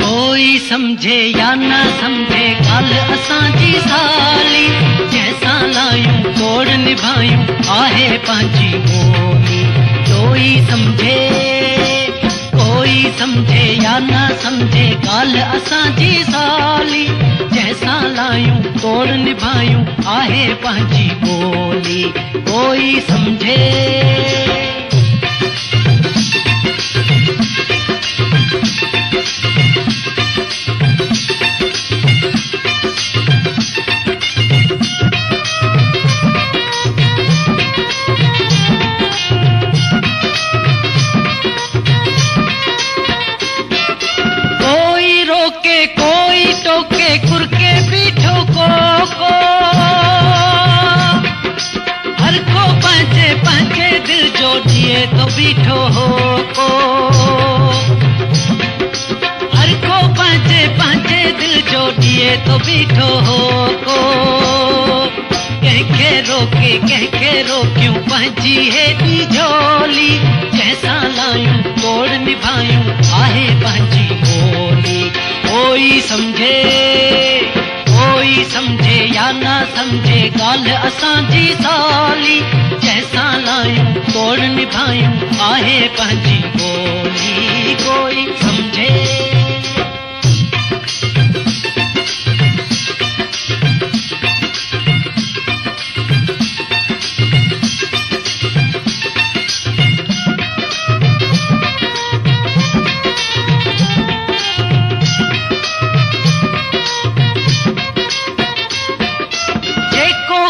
कोई समझे या ना समझे गल असांजी साली, जैसा लायूं तोड़ निभायूं आहे पंहिंजी ॿोली। कोई समझे या ना समझे गल असांजी साली, जैसा लायूं तोड़ निभायूं आहे पंहिंजी ॿोली। कोई समझे कोई टोके कुरके पीठो को हर को पंहिंजे पंहिंजे दिल जो दिए तो बीठो हो को, हर को पंहिंजे पंहिंजे दिल जो दिए तो बीठो हो को। कंहिंखे रोकियूं पंहिंजी हेॾी झोली, जैसा लायूं तोड़ निभायूं आहे पंहिंजी ॿोली। कोई समझे या ना समझे गाल असांजी साली, जैसा लायूं तोड़ निभायूं आहे पंहिंजी ॿोली। कोई समझे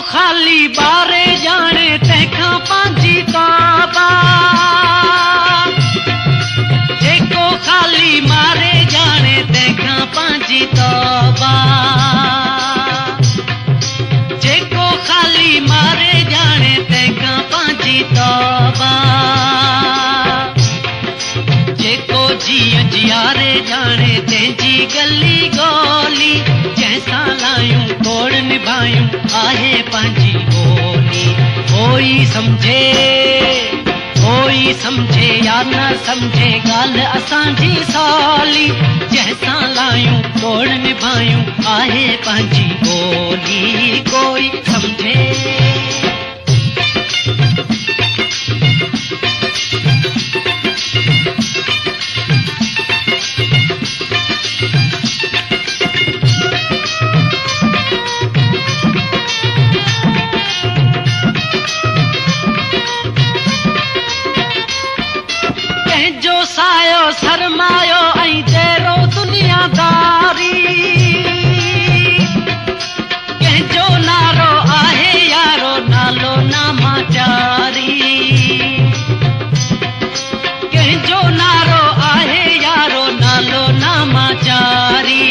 खाली बारे जाने तंहिंखां पंहिंजी तौबा, जेको खाली मारे जाने तंहिंखां पंहिंजी तौबा, जेको खाली मारे जाने तंहिंखां पंहिंजी तौबा, जेको जीअं जियारे जाने तंहिंजी गली गोली, जैसा लायूं तोड़ निभायूं आहे पंहिंजी ॿोली। कोई समझे या न समझे ॻाल्हि असांजी साली, जैसा लायूं तोड़ निभायूं आहे पंहिंजी ॿोली। कोई समझे सायो सरमायो ऐं जहिड़ो दुनियादारी, कंहिंजो नारो आहे यारो नालो नामाचारी, कंहिंजो नारो आहे यारो नालो नामाचारी।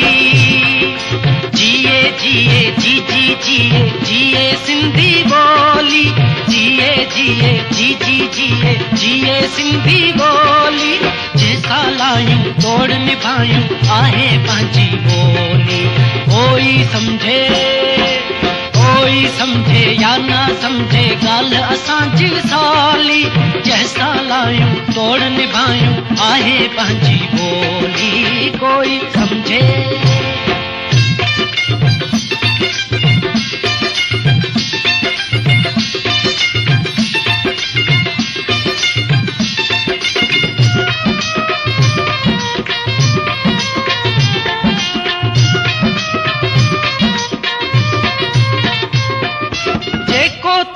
जिए जिए जी जी जिए जिए सिंधी ॿोली, जिए जिए जी जी जिए जिए सिंधी ॿोली, जैसा लायूं तोड़ निभायूं आहे पंहिंजी ॿोली। कोई समझे या ना समझे ॻाल्हि असांजी साली, जैसा लायूं तोड़ निभायूं आहे पंहिंजी ॿोली। कोई समझे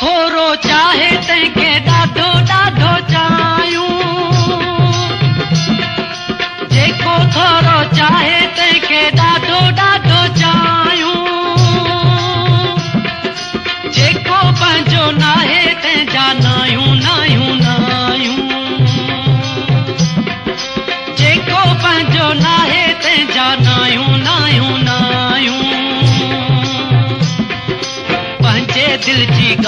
थोरो चाहे तंहिंखे ॾाढो ॾाढो चाहियूं, जेको थोरो चाहे तंहिंखे ॾाढो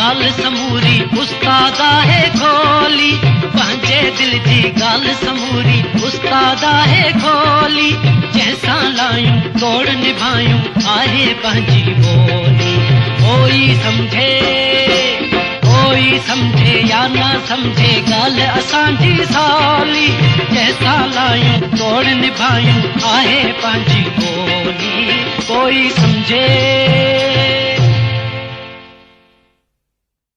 ॻाल्हि समूरी उस्ताद आहे खोली, पंहिंजे दिल जी ॻाल्हि समूरी उस्ताद आहे खोली, जंहिंसां लायूं तोड़ निभायूं आहे पंहिंजी ॿोली। कोई सम्झे या न सम्झे ॻाल्हि असांजी सवली, जंहिंसां लायूं तोड़ निभायूं आहे पंहिंजी ॿोली। कोई सम्झे